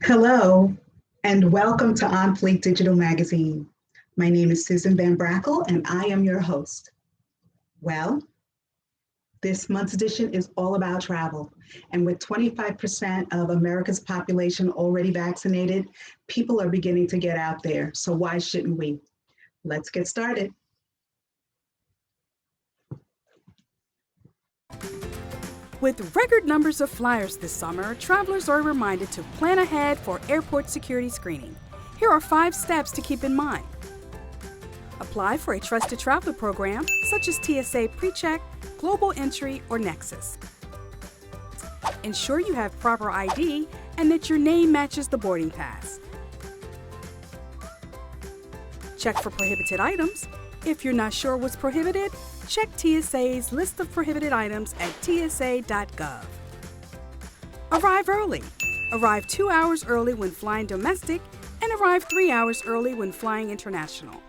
Hello, and welcome to On Fleek Digital Magazine. My name is Susan Van Brackle, and I am your host. Well, this month's edition is all about travel. And with 25% of America's population already vaccinated, people are beginning to get out there. So why shouldn't we? Let's get started. With record numbers of flyers this summer, travelers are reminded to plan ahead for airport security screening. Here are 5 steps to keep in mind. Apply for a trusted traveler program such as TSA PreCheck, Global Entry, or Nexus. Ensure you have proper ID and that your name matches the boarding pass. Check for prohibited items. If you're not sure what's prohibited, check TSA's list of prohibited items at tsa.gov. Arrive early. Arrive 2 hours early when flying domestic and arrive 3 hours early when flying international.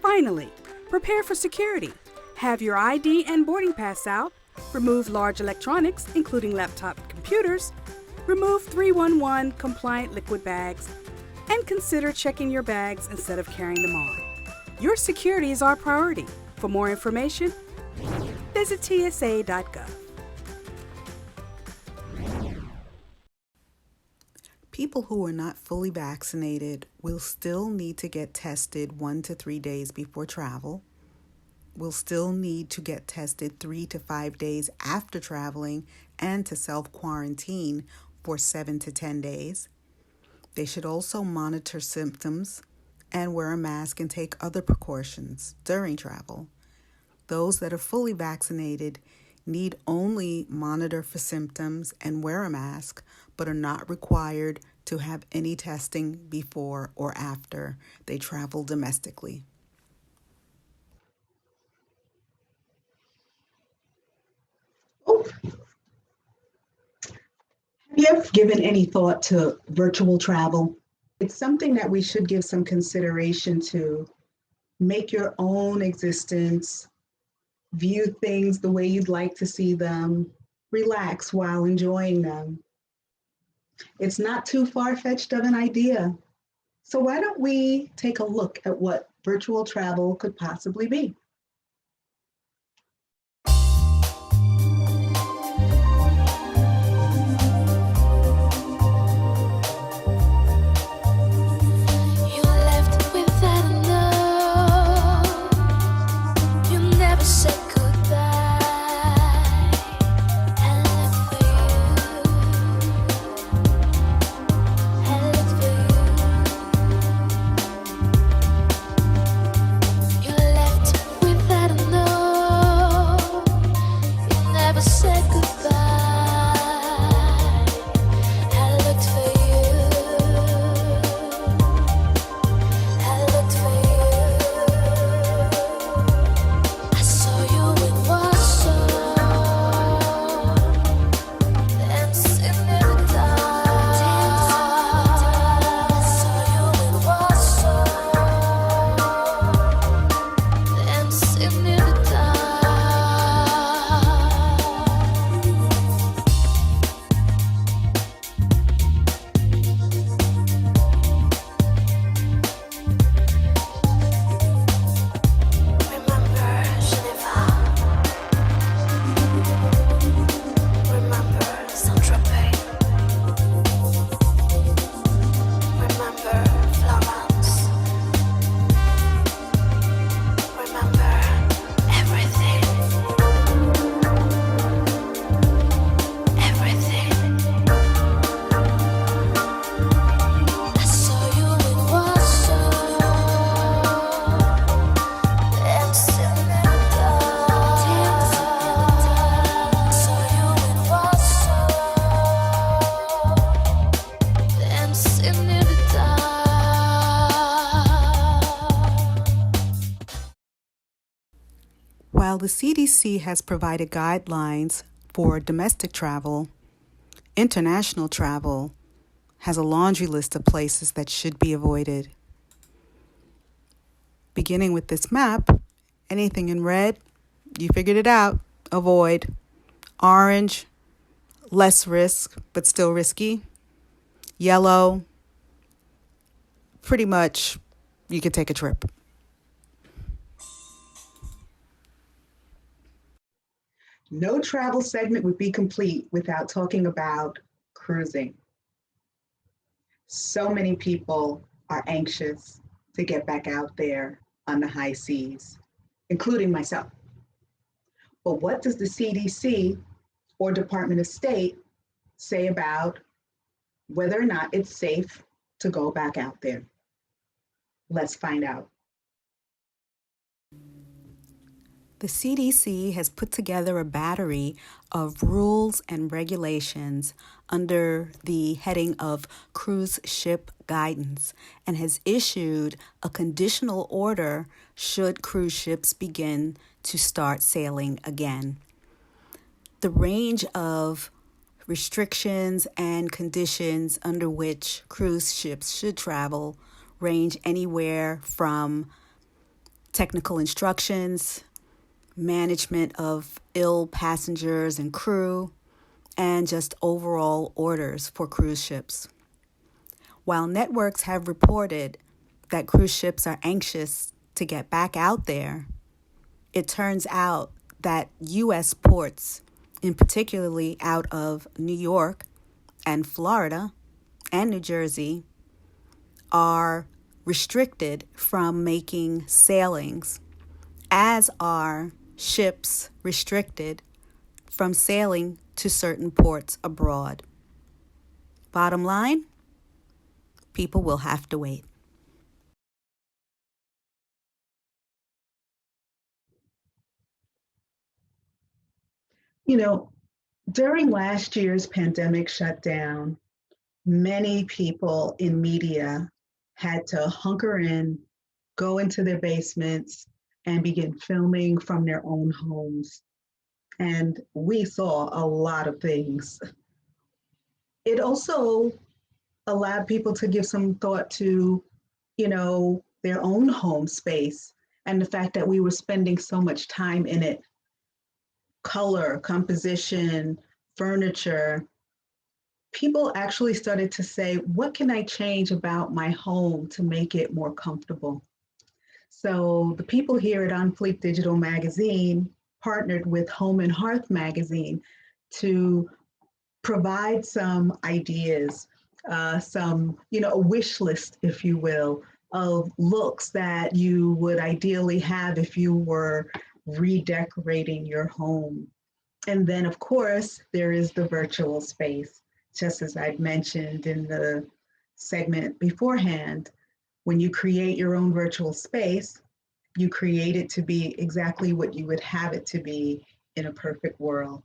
Finally, prepare for security. Have your ID and boarding pass out. Remove large electronics, including laptop computers. Remove 311 compliant liquid bags. And consider checking your bags instead of carrying them on. Your security is our priority. For more information, visit tsa.gov. People who are not fully vaccinated will still need to get tested 1 to 3 days before travel, will still need to get tested 3 to 5 days after traveling, and to self-quarantine for 7 to 10 days. They should also monitor symptoms and wear a mask and take other precautions during travel. Those that are fully vaccinated need only monitor for symptoms and wear a mask, but are not required to have any testing before or after they travel domestically. Oh, have you ever given any thought to virtual travel? It's something that we should give some consideration to. Make your own existence, view things the way you'd like to see them, relax while enjoying them. It's not too far-fetched of an idea. So why don't we take a look at what virtual travel could possibly be? You left without a note. You never said goodbye. I looked for you. I looked for you. You left without a note. You never said goodbye. I looked for you. I looked for you. I saw you in Warsaw, dancing in the dark. I saw you in Warsaw, dancing in the Remember Geneva. Remember Saint-Tropez. Remember Florence. Remember everything. Everything. I saw you in Warsaw, dancing in the dark. Saw you in Warsaw, dancing in the dark. While the CDC has provided guidelines for domestic travel, international travel has a laundry list of places that should be avoided. Beginning with this map, anything in red, you figured it out, avoid. Orange, less risk, but still risky. Yellow, pretty much you could take a trip. No travel segment would be complete without talking about cruising. So many people are anxious to get back out there on the high seas, including myself. But what does the CDC or Department of State say about whether or not it's safe to go back out there? Let's find out. The CDC has put together a battery of rules and regulations under the heading of cruise ship guidance and has issued a conditional order should cruise ships begin to start sailing again. The range of restrictions and conditions under which cruise ships should travel range anywhere from technical instructions, management of ill passengers and crew, and just overall orders for cruise ships. While networks have reported that cruise ships are anxious to get back out there, it turns out that U.S. ports, in particularly out of New York and Florida and New Jersey, are restricted from making sailings, as are ships restricted from sailing to certain ports abroad. Bottom line, people will have to wait. You know, during last year's pandemic shutdown, many people in media had to hunker in, go into their basements, and begin filming from their own homes. And we saw a lot of things. It also allowed people to give some thought to, their own home space and the fact that we were spending so much time in it. Color, composition, furniture. People actually started to say, what can I change about my home to make it more comfortable? So the people here at On Fleek Digital Magazine partnered with Home and Hearth Magazine to provide some ideas, a wish list, if you will, of looks that you would ideally have if you were redecorating your home. And then, of course, there is the virtual space, just as I'd mentioned in the segment beforehand. When you create your own virtual space, you create it to be exactly what you would have it to be in a perfect world.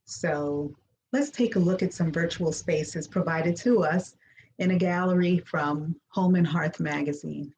So let's take a look at some virtual spaces provided to us in a gallery from Home and Hearth Magazine.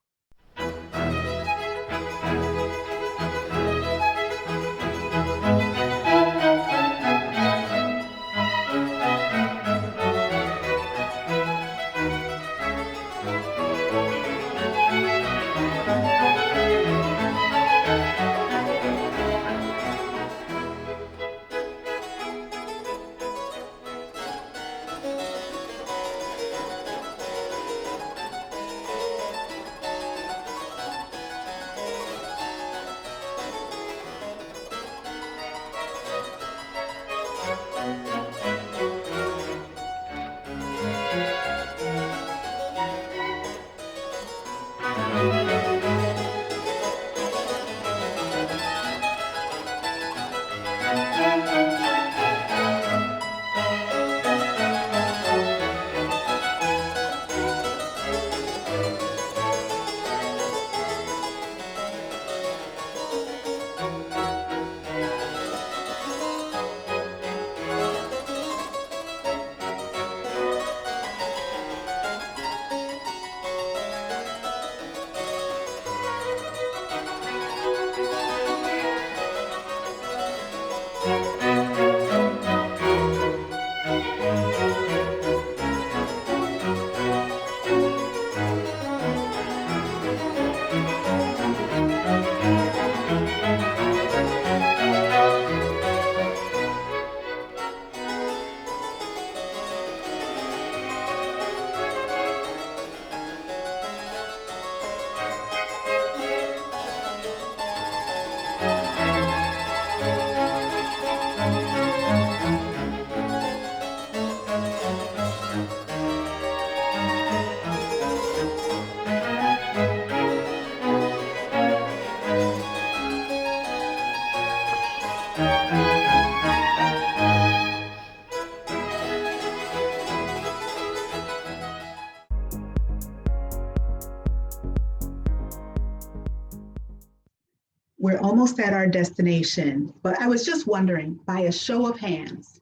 almost at our destination, but I was just wondering, by a show of hands,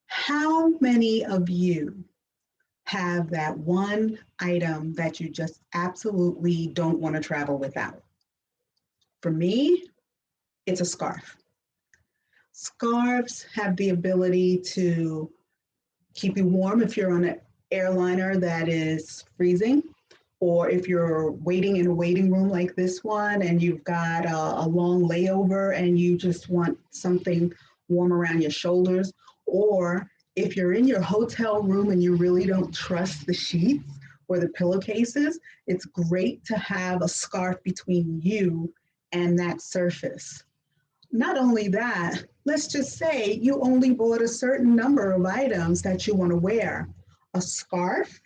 how many of you have that one item that you just absolutely don't want to travel without? For me, it's a scarf. Scarves have the ability to keep you warm if you're on an airliner that is freezing, or if you're waiting in a waiting room like this one and you've got a long layover and you just want something warm around your shoulders, or if you're in your hotel room and you really don't trust the sheets or the pillowcases, it's great to have a scarf between you and that surface. Not only that, let's just say you only bought a certain number of items that you want to wear. A scarf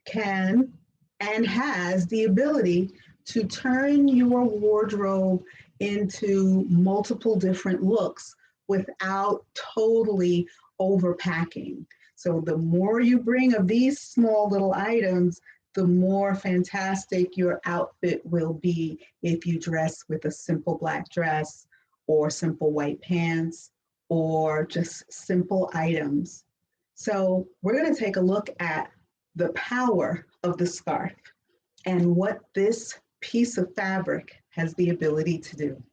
can and has the ability to turn your wardrobe into multiple different looks without totally overpacking. So the more you bring of these small little items, the more fantastic your outfit will be if you dress with a simple black dress or simple white pants or just simple items. So we're going to take a look at the power of the scarf and what this piece of fabric has the ability to do.